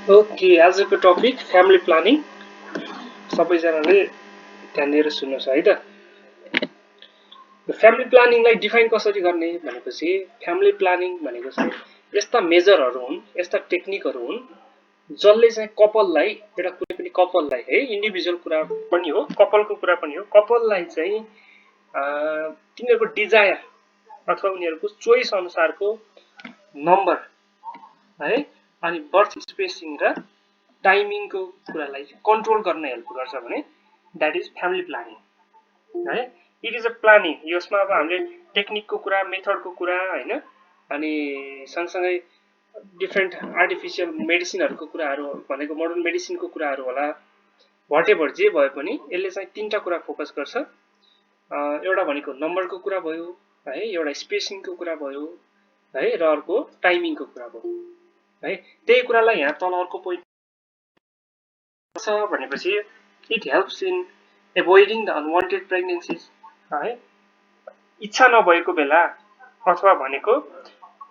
Okay, आजको topic family planning. सबैजनाले ध्यान दिएर सुन्नुहोस् है त। फ्यामिली प्लानिङलाई डिफाइन कसरी गर्ने भनेपछि फ्यामिली प्लानिङ भनेको चाहिँ यस्ता मेजरहरू हुन्, यस्ता टेक्निकहरू हुन् जसले चाहिँ कपललाई, एउटा कुनै पनि कपललाई है, इन्डिभिजुअल कुरा पनि हो, कपलको कुरा पनि हो, कपललाई चाहिँ तिनीहरूको डिजायर अथवा उनीहरूको चोइस अनुसारको नम्बर है, अनि बर्थ स्पेसिङ र टाइमिङको कुरालाई कन्ट्रोल गर्न हेल्प गर्छ भने द्याट इज फ्यामिली प्लानिङ है। It is a planning. यसमा अब हामीले टेक्निकको कुरा, मेथडको कुरा होइन, अनि सँगसँगै डिफ्रेन्ट आर्टिफिसियल मेडिसिनहरूको कुराहरू भनेको मोडर्न मेडिसिनको कुराहरू होला, वाटेभर जे भए पनि यसले चाहिँ तीनटा कुरा फोकस गर्छ। एउटा भनेको नम्बरको कुरा भयो है, एउटा स्पेसिङको कुरा भयो है, र अर्को टाइमिङको कुरा भयो है। त्यही कुरालाई यहाँ तल अर्को पोइन्ट छ भनेपछि it helps in avoiding the unwanted pregnancies है। इच्छा नभएको बेला अथवा भनेको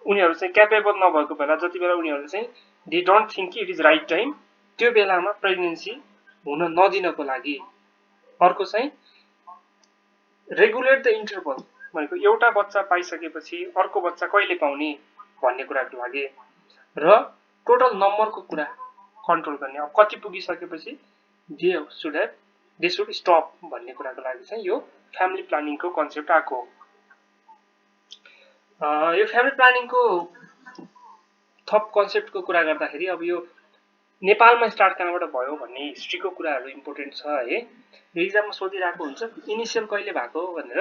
उनीहरू चाहिँ क्यापेबल नभएको बेला, जति बेला उनीहरू चाहिँ they don't think it is right time, त्यो बेलामा प्रेग्नेन्सी हुन नदिनको लागि। अर्को चाहिँ रेगुलेट द इन्टरभल भनेको एउटा बच्चा पाइसकेपछि अर्को बच्चा कहिले पाउने भन्ने कुराको लागि, र टोटल नम्बरको कुरा कन्ट्रोल गर्ने। अब कति पुगिसकेपछि दे शुड स्टप भन्ने कुराको लागि चाहिँ यो फ्यामिली प्लानिङको कन्सेप्ट आएको हो। यो फ्यामिली प्लानिङको थप कन्सेप्टको कुरा गर्दाखेरि अब यो नेपालमा स्टार्ट कहाँबाट भयो भन्ने हिस्ट्रीको कुराहरू इम्पोर्टेन्ट छ है। यो इक्जाममा सोधिरहेको हुन्छ इनिसियल कहिले भएको भनेर,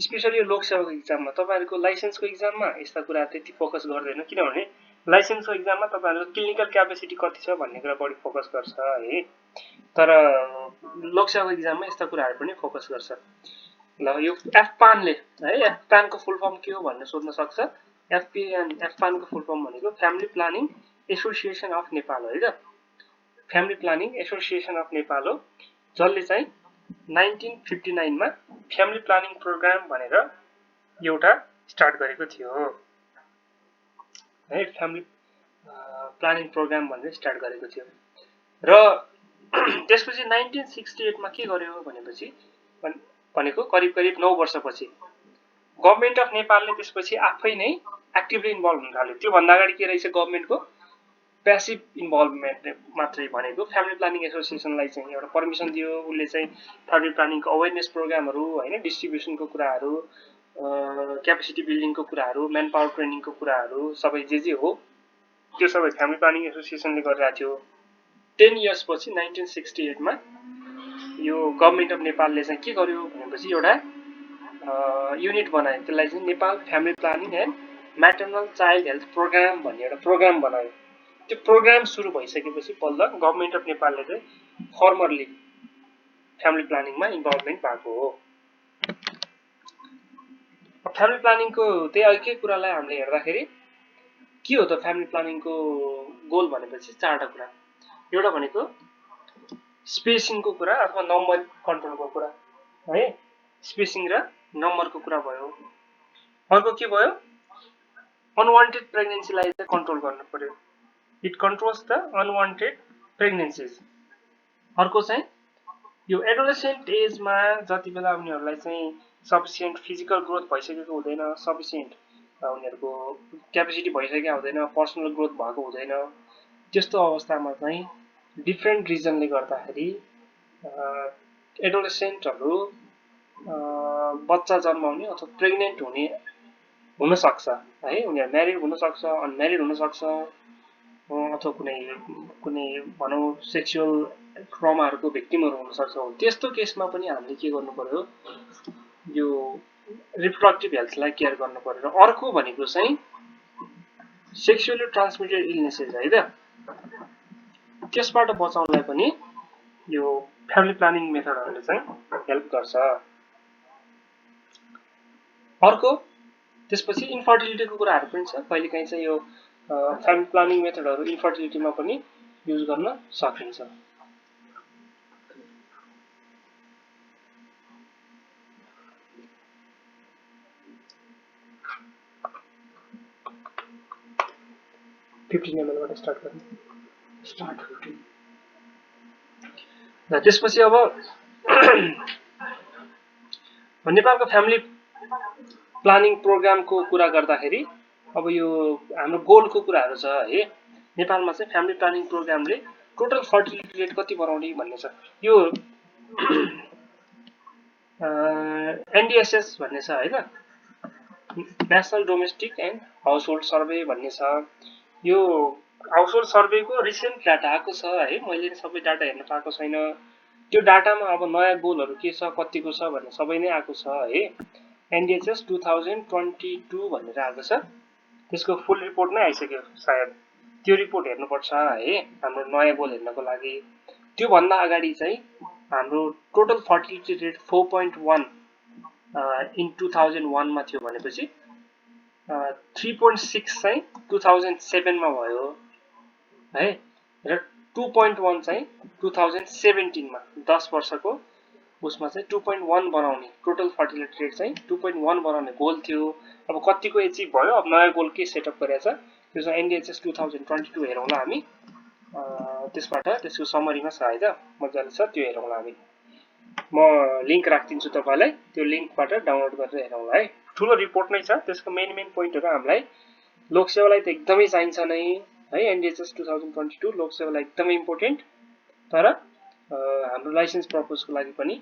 स्पेसली यो लोकसेवाको इक्जाममा। तपाईँहरूको लाइसेन्सको इक्जाममा यस्ता कुरा त्यति फोकस गर्दैन, किनभने लाइसेन्सको इक्जाममा तपाईँहरूको क्लिनिकल क्यापेसिटी कति छ भन्ने कुरा बढी फोकस गर्छ है, तर लोकसेवाको इक्जाममा यस्ता कुराहरू पनि फोकस गर्छ। ल, यो एफपानले है, एफपानको फुल फर्म के हो भनेर सोध्न सक्छ। एफपानको फुल फर्म भनेको family planning association of Nepal हो है त। Family planning association of Nepal हो, जसले चाहिँ 1959 मा फ्यामिली प्लानिङ प्रोग्राम भनेर एउटा स्टार्ट गरेको थियो है। फ्यामिली प्लानिङ प्रोग्राम भनेर स्टार्ट गरेको थियो र त्यसपछि 1968 मा के गर्यो भनेको करिब करिब 9 वर्षपछि गभर्नमेन्ट अफ नेपालले त्यसपछि आफै नै एक्टिभली इन्भल्भ हुन थाल्यो। त्योभन्दा अगाडि के रहेछ, गभर्नमेन्टको प्यासिभ इन्भल्भमेन्ट मात्रै भनेको फ्यामिली प्लानिङ एसोसिएसनलाई चाहिँ एउटा परमिसन दियो। उसले चाहिँ फ्यामिली प्लानिङको अवेरनेस प्रोग्रामहरू होइन, डिस्ट्रिब्युसनको कुराहरू, क्यापेसिटी बिल्डिङको कुराहरू, म्यान पावर ट्रेनिङको कुराहरू सबै जे हो त्यो सबै फ्यामिली प्लानिङ एसोसिएसनले गरिरहेको थियो। 10 इयर्स पछि 1968 मा यो गभर्नमेन्ट अफ नेपालले चाहिँ के गर्यो भनेपछि एउटा युनिट बनायो, त्यसलाई चाहिँ Nepal family planning and maternal child health programme भन्ने एउटा प्रोग्राम बनायो। त्यो प्रोग्राम सुरु भइसकेपछि बल्ल गभर्नमेन्ट अफ नेपालले चाहिँ फर्मरली फ्यामिली प्लानिङमा इन्भल्भमेन्ट भएको हो। फ्यामिली प्लानिङको त्यही अर्कै कुरालाई हामीले हेर्दाखेरि के हो त फ्यामिली प्लानिङको गोल भनेपछि चारवटा कुरा। एउटा भनेको स्पेसिङको कुरा अथवा नम्बर कन्ट्रोलको कुरा है, स्पेसिङ र नम्बरको कुरा भयो। अर्को के भयो, अनवान्टेड प्रेग्नेन्सीलाई चाहिँ कन्ट्रोल गर्नु पर्यो, इट कन्ट्रोल्स द अनवान्टेड प्रेग्नेन्सिज। अर्को चाहिँ यो एडोलेसेन्ट एजमा जति बेला उनीहरूलाई चाहिँ सफिसियन्ट फिजिकल ग्रोथ भइसकेको हुँदैन, सफिसियन्ट उनीहरूको क्यापेसिटी भइसकेको हुँदैन, पर्सनल ग्रोथ भएको हुँदैन, त्यस्तो अवस्थामा चाहिँ डिफ्रेन्ट रिजनले गर्दाखेरि एडोलेसेन्टहरू बच्चा जन्माउने अथवा प्रेग्नेन्ट हुनसक्छ है। उनीहरू म्यारिड हुनसक्छ, अनम्यारिड हुनसक्छ, अथवा कुनै भनौँ सेक्सुअल ट्रमाहरूको भिक्टिमहरू हुनसक्छ। त्यस्तो केसमा पनि हामीले के गर्नु पर्यो, यो रिप्रोडक्टिभ हेल्थलाई केयर गर्नु पर्यो। र अर्को भनेको चाहिँ सेक्सुअली ट्रान्समिटेड इलनेसेस है त, त्यसबाट बचाउनलाई पनि यो फ्यामिली प्लानिङ मेथडहरूले चाहिँ हेल्प गर्छ। अर्को त्यसपछि इन्फर्टिलिटीको कुराहरू पनि छ। कहिलेकाहीँ चाहिँ यो फ्यामिली प्लानिङ मेथडहरू इन्फर्टिलिटीमा पनि युज गर्न सकिन्छ। $15 ml स्टार्ट गर्ने स्टार्ट रुटिन। ल त्यसपछि अब नेपालको फ्यामिली प्लानिङ प्रोग्रामको कुरा गर्दाखेरि अब यो हाम्रो गोलको कुराहरू छ है। नेपालमा चाहिँ फ्यामिली प्लानिङ प्रोग्रामले टोटल फर्टिलिटी रेट कति बढाउने भन्ने छ। यो NDHS भन्ने छ हैन, national domestic and household survey भन्ने छ। यो हाउसहोल्ड सर्वेको रिसेन्ट डाटा आएको छ है, मैले सबै डाटा हेर्न पाएको छैन। त्यो डाटामा अब नयाँ गोलहरू के छ कतिको छ भन्ने सबै नै आएको छ है। NDHS 2022 भनेर आएको छ, त्यसको फुल रिपोर्ट नै आइसक्यो सायद, त्यो रिपोर्ट हेर्नुपर्छ है हाम्रो नयाँ गोल हेर्नको लागि। त्यो भन्दा अगाडि चाहिँ हाम्रो टोटल फर्टिलिटी रेट 4.1 इन 2001 मा थियो भनेपछि 3.6 चाहिँ 2007 मा भयो है, र 2.1 चाहिँ 2017 मा 10 वर्षको उसमा चाहिँ 2.1 बनाउने टोटल फर्टिलिटी रेट चाहिँ 2.1 बनाउने गोल थियो। अब कतिको एचिभ भयो, अब नयाँ गोल के सेटअप गरेछ त्यो चाहिँ NDHS 2022 हेरौँला हामी। त्यसबाट त्यसको समरीमा छ है त, मजाले छ त्यो हेरौँला हामी। म लिंक राखिदिन्छु तपाईलाई, त्यो लिंकबाट डाउनलोड गरेर हेरौँला है। ठुलो रिपोर्ट नै छ, त्यसको मेन पोइन्टहरु हामीलाई लोकसेवालाई त एकदमै चाहिन्छ नै है। NDHS 2022 लोकसेवालाई एकदमै इम्पोर्टेन्ट, तर हाम्रो लाइसेन्स पर्पजको लागि पनि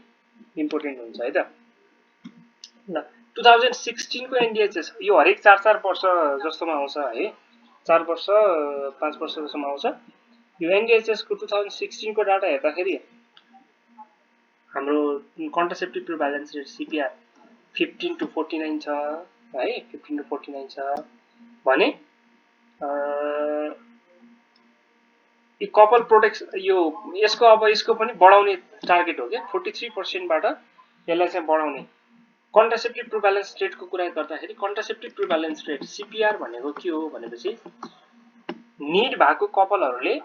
इम्पोर्टेन्ट हुन्छ है त। ल 2016 को NDHS यो हरेक 4-4 वर्ष जस्तोमा आउँछ है, 4 वर्ष 5 वर्ष जस्तोमा आउँछ। यो NDHS को 2016 को डाटा हेर्दाखेरि हाम्रो contraceptive prevalence rate CPR 15 to 49 छ है, 15 to 49 छ भने यो कपल प्रोटेक्सन यो यसको अब यसको पनि बढाउने टार्गेट हो के 43% बाट यसलाई चाहिँ बढाउने। कन्ट्रासेप्टिभ प्रिभ्यालेन्स रेटको कुरा गर्दाखेरि कन्ट्रासेप्टिभ प्रिभ्यालेन्स रेट CPR भनेको के हो भनेपछि नीड भएको कपलहरुले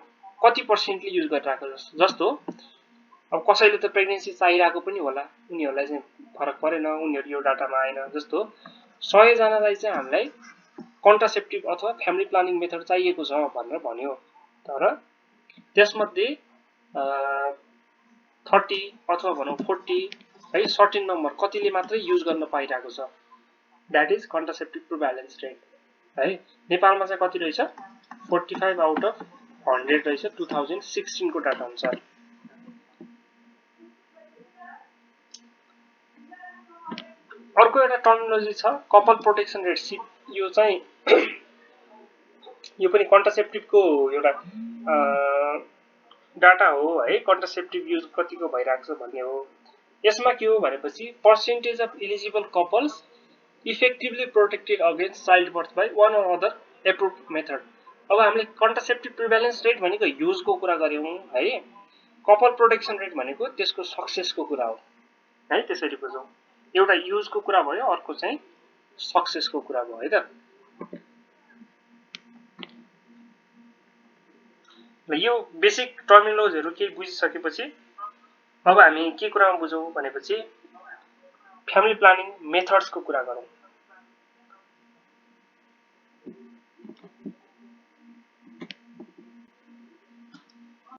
कति पर्सेन्टले युज गरिरहेको, जस्तो अब कसैले त प्रेग्नेन्सी चाहिरहेको पनि होला, उनीहरुलाई चाहिँ फरक परेन, उनीहरु यो डाटामा आएन। जस्तो 100 जनालाई चाहिँ हामीलाई कन्ट्रासेप्टिभ अथवा फ्यामिली प्लानिङ मेथड चाहिएको छ भनेर भन्यो, तर त्यसमध्ये 30 अथवा भनौं 40 है सर्टेन नम्बर कतिले मात्रै युज गर्न पाइरहेको छ, that is contraceptive prevalence rate है। नेपालमा चाहिँ कति रहेछ 45 आउट अफ 100 रहेछ 2016 को डाटा अनुसार। अर्को एउटा टर्मिनोलोजी छ कपल प्रोटेक्सन रेट, यो चाहिँ यो पनि कन्ट्रासेप्टिभ को एउटा डाटा हो है, कन्ट्रासेप्टिभ युज कतिको भइरहेको छ भन्ने हो। यसमा के हो भनेपछि percentage of eligible couples effectively protected against child birth by one or other approved method. अब हामीले कन्ट्रासेप्टिभ प्रिभ्यालेन्स रेट भनेको युजको कुरा गर्यौं है, कपल प्रोटेक्सन रेट भनेको त्यसको सक्सेसको कुरा हो है, त्यसरी बुझौं। एउटा युजको कुरा भयो, अर्को चाहिँ सक्सेसको कुरा भयो है त। ल यो बेसिक टर्मिनोलोजीहरु के बुझिसकेपछि अब हामी के कुरामा बुझौं भनेपछि फ्यामिली प्लानिङ मेथड्सको कुरा गरौं।